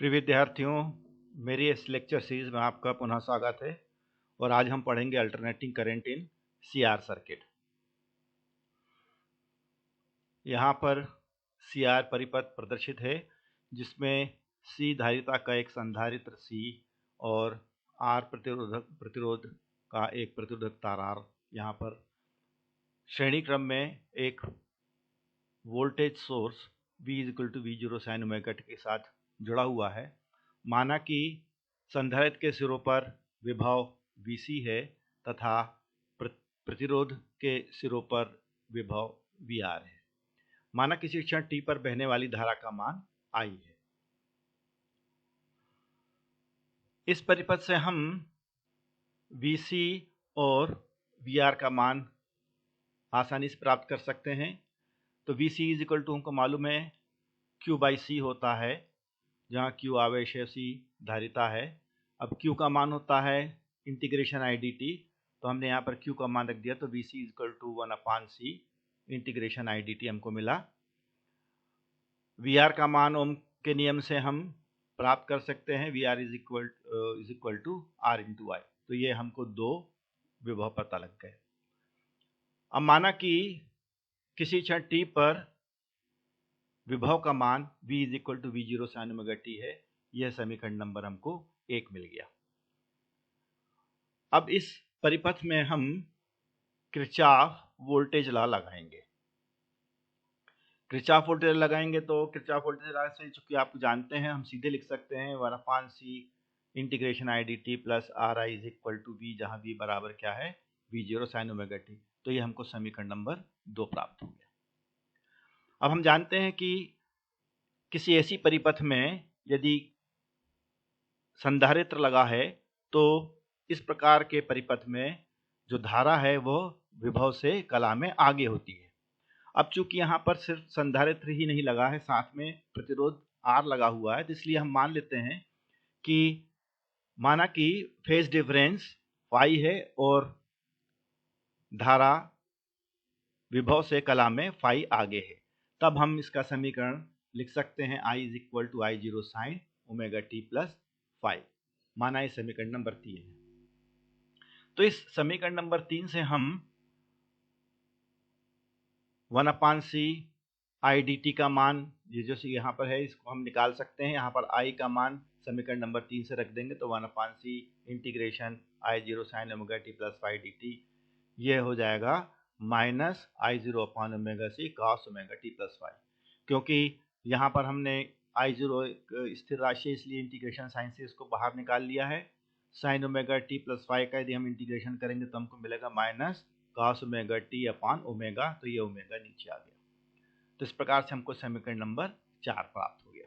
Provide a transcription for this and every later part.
प्रिय विद्यार्थियों, मेरी इस लेक्चर सीरीज में आपका पुनः स्वागत है और आज हम पढ़ेंगे alternating current in CR circuit. यहाँ पर सीआर परिपथ प्रदर्शित है जिसमें सी धारिता का एक संधारित्र सी और आर प्रतिरोध का एक प्रतिरोधक तार आर यहाँ पर श्रेणी क्रम में एक voltage source V=V0 sin omega t के साथ जुड़ा हुआ है। माना कि संधारित्र के सिरों पर विभव Vc है तथा प्रतिरोध के सिरों पर विभव VR है। माना किसी क्षण t पर बहने वाली धारा का मान I है। इस परिपथ से हम Vc और VR का मान आसानी से प्राप्त कर सकते हैं। तो Vc हमको मालूम है Q/C होता है, जहाँ Q आवेश है, C धारिता है। अब Q का मान होता है इंटीग्रेशन IDT, तो हमने यहाँ पर Q का मान रख दिया, तो Vc 1/C इंटीग्रेशन IDT हमको मिला। VR का मान ओम के नियम से हम प्राप्त कर सकते हैं, VR = R/I। तो ये हमको दो विभव पता लग गए। अब माना कि किसी क्षण t पर विभव का मान V=V0 sin ओमेगा t है। यह समीकरण नंबर हमको 1 मिल गया। अब इस परिपथ में हम किरचॉफ वोल्टेज लॉ लगाएंगे। किरचॉफ वोल्टेज लगाएंगे तो किरचॉफ वोल्टेज लॉ से चूंकि आप जानते हैं, हम सीधे लिख सकते हैं 1/C integration IDT plus RI V, जहां V बराबर क्या है V0 sin ओमेगा t। तो ये हमको समीकरण नंबर 2 प्राप्त हो गया। अब हम जानते हैं कि किसी ऐसी परिपथ में यदि संधारित्र लगा है तो इस प्रकार के परिपथ में जो धारा है वो विभव से कला में आगे होती है। अब चूंकि यहाँ पर सिर्फ संधारित्र ही नहीं लगा है, साथ में प्रतिरोध R लगा हुआ है, तो इसलिए हम मान लेते हैं कि माना कि फेज डिफरेंस फाई है और धारा विभव से कला में फाई आगे है। तब हम इसका समीकरण लिख सकते हैं I=I0 sin omega t plus phi. माना ये समीकरण नंबर 3 है। तो इस समीकरण नंबर 3 से हम 1/C IDT का मान, ये जो यहाँ पर है, इसको हम निकाल सकते हैं। यहाँ पर I का मान समीकरण नंबर 3 से रख देंगे तो 1/C integration I0 sin omega t plus phi dt, ये हो जाएगा माइनस I0/ओमेगा C cos omega t plus phi. क्योंकि यहाँ पर हमने I0 एक स्थिर राशि, इसलिए इंटीग्रेशन साइन से इसको बाहर निकाल लिया है। Sine omega t plus phi का यदि हम इंटीग्रेशन करेंगे तो हमको मिलेगा minus cos omega t upon omega, तो ये ओमेगा नीचे आ गया। तो इस प्रकार से हमको समीकरण नंबर 4 प्राप्त हो गया।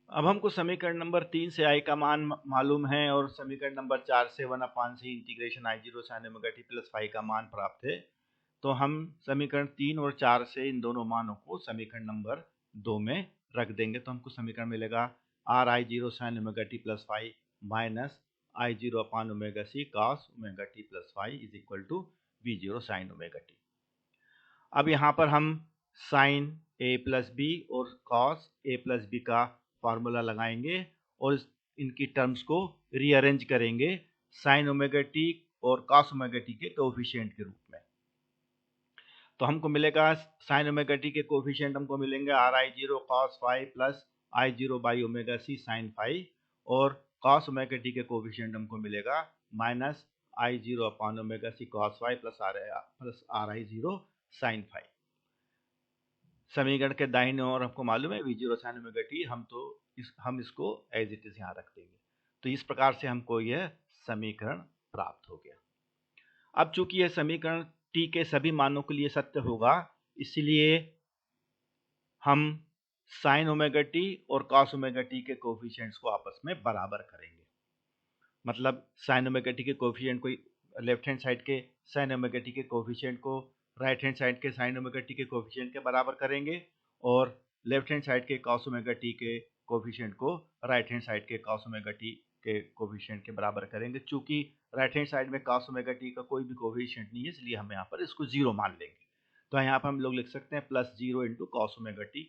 अब हमको समीकरण नंबर 3 से I का मान मालूम है और समीकरण नंबर 4 से 1/C integration I0 sin omega t plus phi का मान प्राप्त है। तो हम समीकरण 3 और 4 से इन दोनों मानों को समीकरण नंबर 2 में रख देंगे, तो हमको समीकरण मिलेगा RI0 sin omega t plus phi minus I0/ओमेगा C cos omega t plus phi is equal to V0 sin omega t। अब यहाँ पर हम साइन A प्लस बी और कॉस A प्लस बी का फार्मूला लगाएंगे और इनकी टर्म्स को रीअरेंज करेंगे साइन ओमेगा t और कॉस ओमेगा t के कोएफिशिएंट के रूप में। तो हमको मिलेगा साइन ओमेगा t के कोएफिशिएंट हमको मिलेंगे RI0 cos फाई प्लस I0/ओमेगा C sin फाई, और कॉस ओमेगा t के कोएफिशिएंट हमको मिलेगा माइनस I0/ओमेगा C cos phi plus RI0 sin phi. समीकरण के दाहिने ओर हमको मालूम है V0 sin ओमेगा t, हम इसको एज इट इज यहाँ रख देंगे। तो इस प्रकार से हमको यह समीकरण प्राप्त हो गया। अब चूंकि यह समीकरण t के सभी मानों के लिए सत्य होगा, इसलिए हम साइन ओमेगा t और कॉस ओमेगा t के कोएफिशिएंट्स को आपस में बराबर करेंगे। मतलब साइन ओमेगा t के कोएफिशिएंट को लेफ्ट हैंड साइड के साइन ओमेगा t के कोएफिशिएंट को राइट हैंड साइड के साइन ओमेगा t के कोएफिशिएंट के बराबर करेंगे, और लेफ्ट हैंड साइड के कॉस ओमेगा t के कोएफिशिएंट को राइट हैंड साइड के कॉस ओमेगा t के कोएफिशिएंट के बराबर करेंगे। चूंकि राइट हैंड साइड में कॉस ओमेगा t का कोई भी कोएफिशिएंट नहीं है, इसलिए हम यहाँ पर इसको 0 मान लेंगे। तो यहाँ पर हम लोग लिख सकते हैं +0 × cos ओमेगा t।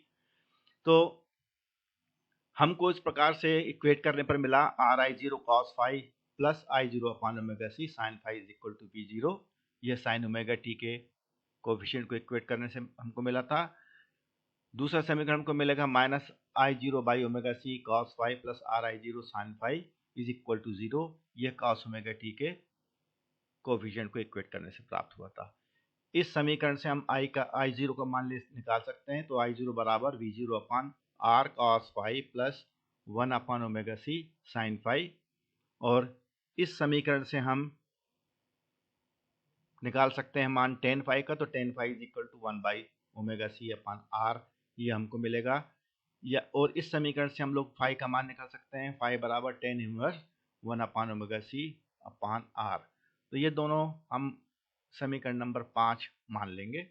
तो हमको इस प्रकार से इक्वेट करने पर मिला R I zero cos phi plus I zero upon omega C sine phi is equal to V zero. यह साइन ओमेगा टी के कोफिशिएंट को इक्वेट करने से हमको मिला था। दूसरा समीकरण को मिलेगा minus I zero by omega C cos phi plus R I zero sine phi is equal to zero. यह कॉस ओमेगा टी के कोफिशिएंट को इक्वेट करने से प्राप्त हुआ था। इस समीकरण से हम आई जीरो का मान निकाल सकते हैं। तो आई जीरो बराबर V zero upon R cos phi plus 1 upon omega C sine phi. और इस समीकरण से हम निकाल सकते हैं मान टेन फाई का। तो tan phi is equal to 1 by omega C upon R, ये हमको मिलेगा। या और इस समीकरण से हम लोग फाई का मान निकाल सकते हैं। फाई बराबर tan inverse 1 upon omega C upon R. तो ये दोनों हम समीकरण नंबर 5 मान लेंगे।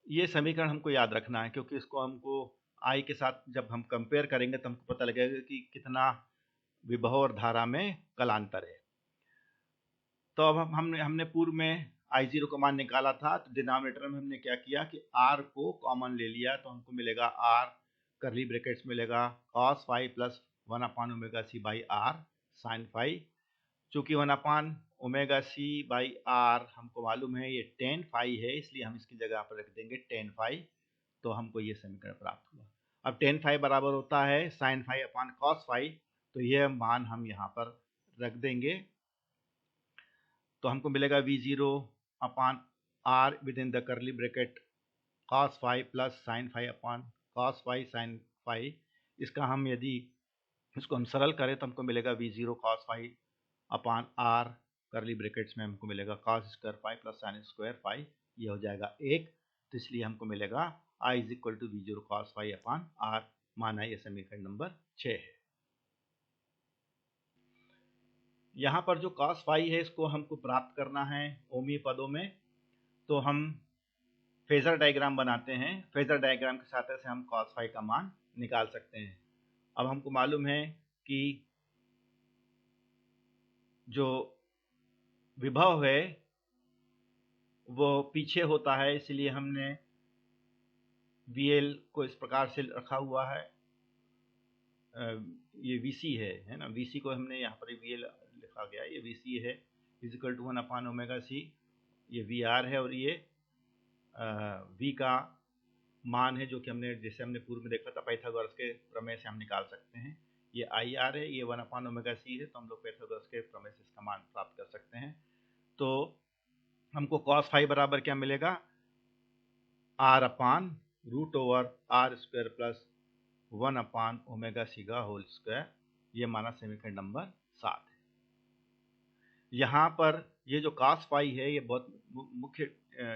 ये समीकरण हमको याद रखना है क्योंकि इसको हमको आई के साथ जब हम कंपेयर करेंगे तो हमको पता लगेगा कि कितना विभव और धारा में कलांतर है। तो अब हमने पूर्व में आई जीरो का मान निकाला था। तो डिनोमिनेटर में हमने क्या किया कि आर को कॉमन ले लिया। तो हमको मिलेगा आर करली ब्रैकेट्स मिलेगा cos phi plus 1 upon omega C by R sine phi. चूंकि 1 upon omega C by R हमको मालूम है ये टेन फाई है, इसलिए हम इसकी जगह पर रख देंगे टेन फाई। तो हमको ये समीकरण प्राप्त हुआ। अब टेन फाई बराबर होता है sine phi upon cos phi. तो यह मान हम यहाँ पर रख देंगे। तो हमको मिलेगा V zero upon R within the curly bracket cos phi plus sine phi upon cos phi sine phi. इसका हम यदि इसको हम सरल करें तो हमको मिलेगा V zero cos phi upon R curly brackets में हमको मिलेगा cos square phi plus sine square phi. ये हो जाएगा एक। तो इसलिए हमको मिलेगा I is equal to V zero cos phi upon R. माना ये समीकरण नंबर 6 है। यहाँ पर जो कॉस फाई है इसको हमको प्राप्त करना है ओमी पदों में। तो हम फेजर डायग्राम बनाते हैं। फेजर डायग्राम के सहायता से हम कॉस फाई का मान निकाल सकते हैं। अब हमको मालूम है कि जो विभव है वो पीछे होता है, इसलिए हमने VL को इस प्रकार से रखा हुआ है। ये VC है ना। VC को हमने यहाँ पर VL लिखा गया, ये VC है is equal to 1 upon omega C. ये VR है और ये V का मान है जो कि हमने जैसे हमने पूर्व में देखा था पाइथागोरस के प्रमेय से हम निकाल सकते हैं। ये IR है, ये 1 अपान ओमेगा सी है। तो हम लोग पाइथागोरस के प्रमेय से इसका मान प्राप्त कर सकते हैं। तो हमको कॉस फाई बराबर क्या मिलेगा R upon root over R square plus 1 upon omega C का होल स्क्वायर। ये माना समीकरण नंबर 7 है। यहाँ पर ये जो कॉस फाई है ये बहुत मुख्य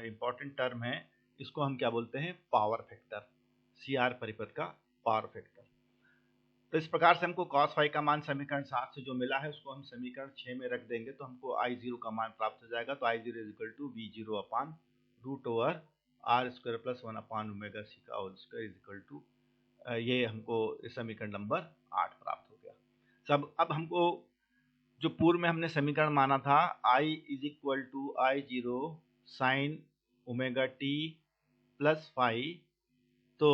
इंपॉर्टेंट टर्म है। इसको हम क्या बोलते हैं पावर फैक्टर, CR परिपथ का पावर फैक्टर। तो इस प्रकार से हमको कॉस फाई का मान समीकरण 7 से जो मिला है उसको हम समीकरण 6 में रख देंगे तो हमको आई जीरो का मान प्राप्त हो जाएगा। तो I zero is equal to V zero upon root over R square plus 1 upon omega C का whole square is equal to, ये हमको समीकरण नंबर 8 प्राप्त हो गया। सब अब हमको जो पूर्व में हमने समीकरण माना था I is equal to I zero sine omega T plus phi. तो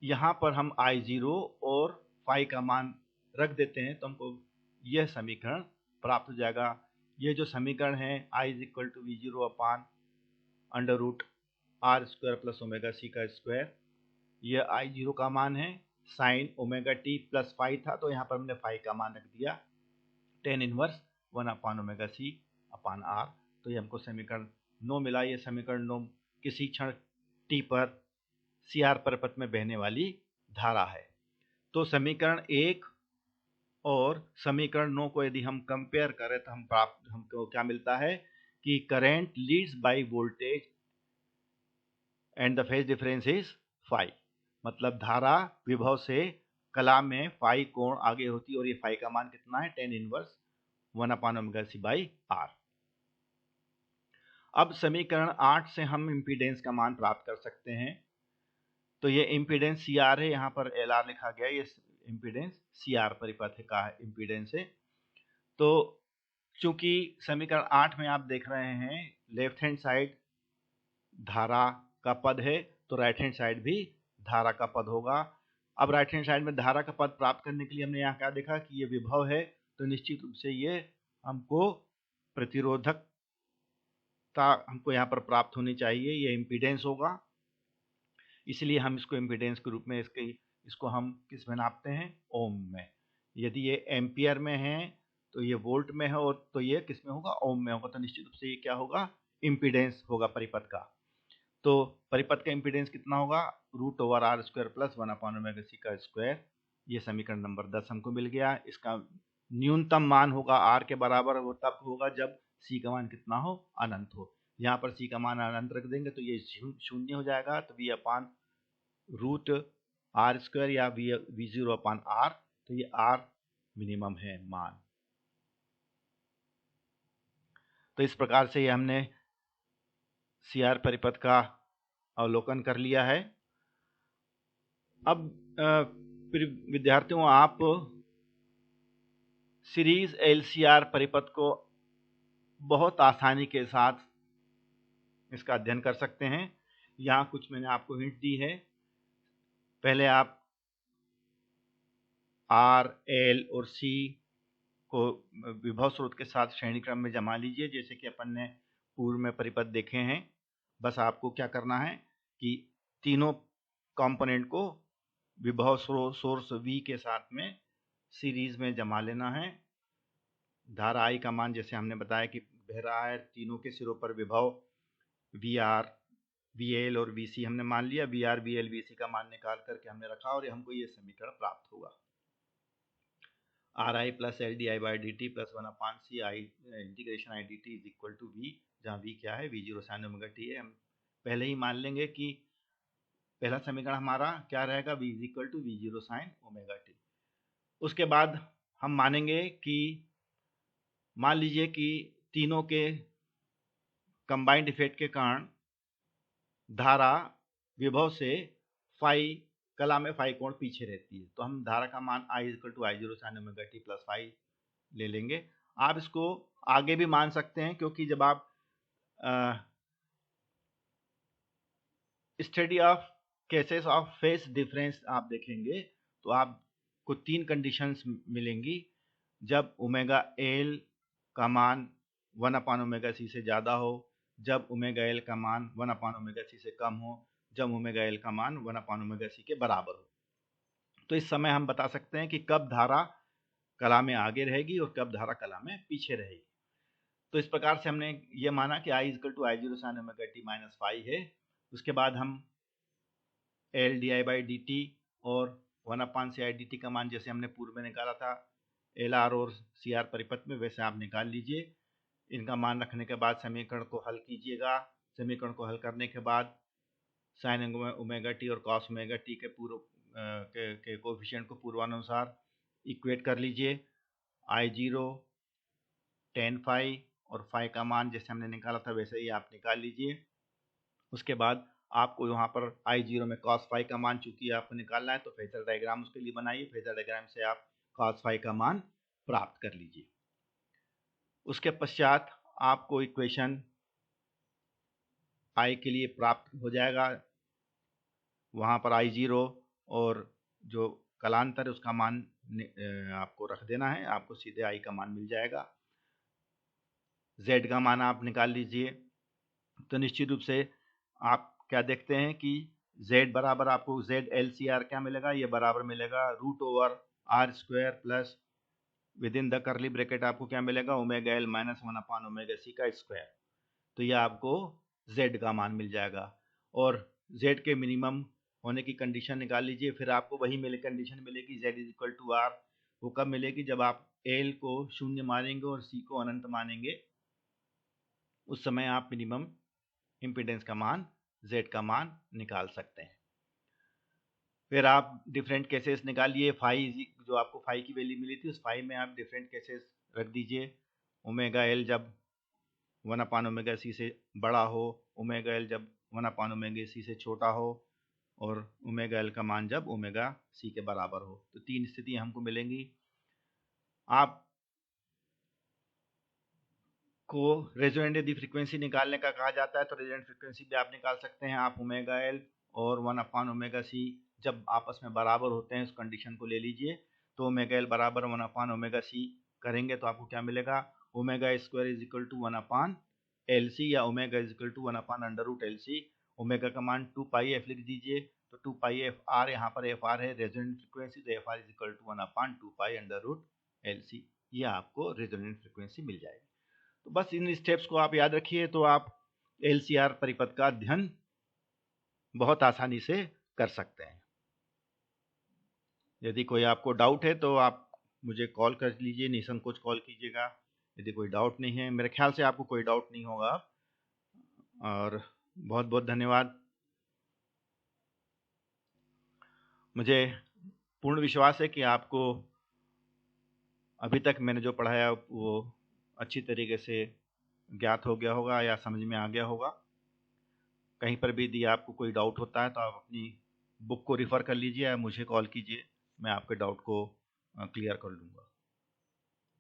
यहाँ पर हम आई जीरो और फाई का मान रख देते हैं तो हमको यह समीकरण प्राप्त हो जाएगा। ये जो समीकरण है I is equal to V zero upon under root R square plus omega C का स्क्वायर। यह आई जीरो का मान है। Sine omega T plus phi था तो यहाँ पर हमने फाई का मान रख दिया tan inverse 1 upon omega C upon R. तो ये हमको समीकरण 9 मिला। ये समीकरण 9 किसी क्षण टी पर CR परिपथ में बहने वाली धारा है। तो समीकरण 1 और समीकरण 9 को यदि हम कंपेयर करें तो हमको क्या मिलता है कि current leads by voltage and the phase difference is phi. मतलब धारा विभव से कला में फाई कोण आगे होती है और ये फाई का मान कितना है 10 inverse 1 upon omega C by R. अब समीकरण 8 से हम इम्पीडेंस का मान प्राप्त कर सकते हैं। तो ये इम्पीडेंस CR है, यहाँ पर LR लिखा गया। ये इम्पीडेंस CR परिपथ का इम्पीडेंस है। तो चूंकि समीकरण 8 में आप देख रहे हैं लेफ्ट हैंड साइड धारा का पद है तो राइट हैंड साइड भी धारा का पद होगा। अब राइट हैंड साइड में धारा का पद प्राप्त करने के लिए हमने यहाँ क्या देखा कि ये विभव है, तो निश्चित रूप से ये हमको प्रतिरोधकता हमको यहाँ पर प्राप्त होनी चाहिए, ये इम्पीडेंस होगा। इसलिए हम इसको इम्पीडेंस के रूप में इसको हम किस में नापते हैं? ओम में। यदि ये एम्पियर में है तो ये वोल्ट में है, और तो ये किस में होगा? ओम में होगा। तो निश्चित रूप से ये क्या होगा? इम्पीडेंस होगा परिपथ का। तो परिपथ का इम्पीडेंस कितना होगा? √r² प्लस 1/ωc का स्क्वायर। ये समीकरण नंबर 10 हमको मिल गया। इसका न्यूनतम मान होगा r के बराबर, वो तब होगा जब c का मान कितना हो? अनंत हो। यहाँ पर c का मान अनंत रख देंगे तो ये शून्य हो जाएगा, तो v/√r² या v0/r, तो ये r मिनिमम है मान। तो इस प्रकार से ये हमने CR परिपथ का अवलोकन कर लिया है। अब विद्यार्थियों, आप सीरीज LCR परिपथ को बहुत आसानी के साथ इसका अध्ययन कर सकते हैं। यहाँ कुछ मैंने आपको हिंट दी है। पहले आप R, L और C को विभव स्रोत के साथ श्रेणी क्रम में जमा लीजिए, जैसे कि अपन ने पूर्व में परिपथ देखे हैं। बस आपको क्या करना है कि तीनों कंपोनेंट को विभव सोर्स V के साथ में सीरीज में जमा लेना है। धारा I का मान जैसे हमने बताया कि बह रहा है, तीनों के सिरों पर विभव VR, VL और VC हमने मान लिया। VR, VL, VC का मान निकाल करके हमने रखा और हमको ये समीकरण प्राप्त होगा। RI plus LdI/dt plus 1/c integration I dt is equal to V, जहाँ V क्या है? V0 sin ωt है। हम पहले ही मान लेंगे कि पहला समीकरण हमारा क्या रहेगा? V is equal to V0 sin ωt। उसके बाद हम मानेंगे कि मान लीजिए कि तीनों के कंबाइंड इफेक्ट के कारण धारा विभव से फाई कला में फाई कोण पीछे रहती है, तो हम धारा का मान I equal to I0 sin ωt plus phi ले लेंगे। आप इसको आगे भी मान सकते हैं, क्योंकि जब आप study of cases of phase difference आप देखेंगे तो आपको 3 कंडीशंस मिलेंगी। जब ओमेगा एल का मान 1/ωc से ज़्यादा हो, जब ओमेगा एल का मान 1/ωc से कम हो, जब ओमेगा एल का मान 1/ωc के बराबर हो। तो इस समय हम बता सकते हैं कि कब धारा कला में आगे रहेगी और कब धारा कला में पीछे रहेगी। तो इस प्रकार से हमने ये माना कि I equal to I0 sin ωt minus phi है। उसके बाद हम LdI/dt और 1/ci dt का मान जैसे हमने पूर्व में निकाला था LR और CR परिपथ में, वैसे आप निकाल लीजिए। इनका मान रखने के बाद समीकरण को हल कीजिएगा। समीकरण को हल करने के बाद sin ωt और cos ωt के के कोफिशिएंट को पूर्वानुसार इक्वेट कर लीजिए। I0 tan फाई और फाई का मान जैसे हमने निकाला था वैसे ही आप निकाल लीजिए। उसके बाद आपको यहाँ पर I0 में cos फाई का मान चूंकि आपको निकालना है, तो फेजर डायग्राम उसके लिए बनाइए। फेजर डायग्राम से आप cos फाई का मान प्राप्त कर लीजिए। उसके पश्चात आपको इक्वेशन I के लिए प्राप्त हो जाएगा। वहाँ पर I0 और जो कलांतर है उसका मान आपको रख देना है, आपको सीधे I का मान मिल जाएगा। Z का मान आप निकाल लीजिए। तो निश्चित रूप से आप क्या देखते हैं कि Z बराबर आपको ZLCR क्या मिलेगा? ये बराबर मिलेगा √r² plus with in the curly bracket आपको क्या मिलेगा? ओमेगा एल माइनस 1/ωc का स्क्वायर। तो ये आपको Z का मान मिल जाएगा। और Z के मिनिमम होने की कंडीशन निकाल लीजिए। फिर आपको वही कंडीशन मिलेगी Z is equal to R। वो कब मिलेगी? जब आप L को 0 मानेंगे और C को अनंत मानेंगे, उस समय आप मिनिमम इम्पीडेंस का मान Z का मान निकाल सकते हैं। फिर आप डिफरेंट केसेस निकालिए। फाई जो आपको फाई की वैल्यू मिली थी, उस फाई में आप डिफरेंट केसेस रख दीजिए। ओमेगा एल जब 1/ωc से बड़ा हो, ओमेगा एल जब 1/ωc से छोटा हो, और ओमेगा एल का मान जब ओमेगा सी के बराबर हो। तो 3 स्थिति हमको मिलेंगी। आप को रेजोनेंट यदि फ्रीक्वेंसी निकालने का कहा जाता है तो रेजोनेंट फ्रीक्वेंसी भी आप निकाल सकते हैं। आप ओमेगा एल और 1/ओमेगा सी जब आपस में बराबर होते हैं उस कंडीशन को ले लीजिए। तो ओमेगा एल बराबर 1/ओमेगा सी करेंगे तो आपको क्या मिलेगा, omega square is equal to 1/LC या omega is equal to 1/√LC। Omega का मान 2 पाई एफ लिख दीजिए, तो 2 पाई एफ आर, यहाँ पर एफ आर है रेजोनेंट फ्रीक्वेंसी, तो F R is equal to 1/2 पाई√LC। ये आपको रेजोनेंट फ्रीक्वेंसी मिल जाएगी। तो बस इन स्टेप्स को आप याद रखिए तो आप LCR परिपथ का अध्ययन बहुत आसानी से कर सकते हैं। यदि कोई आपको डाउट है तो आप मुझे कॉल कर लीजिए, निसंकोच कॉल कीजिएगा। यदि कोई डाउट नहीं है, मेरे ख्याल से आपको कोई डाउट नहीं होगा। और बहुत बहुत धन्यवाद। मुझे पूर्ण विश्वास है कि आपको अभी तक मैंने जो पढ़ाया वो अच्छी तरीके से ज्ञात हो गया होगा या समझ में आ गया होगा। कहीं पर भी यदि आपको कोई डाउट होता है तो आप अपनी बुक को रिफ़र कर लीजिए या मुझे कॉल कीजिए, मैं आपके डाउट को क्लियर कर लूँगा।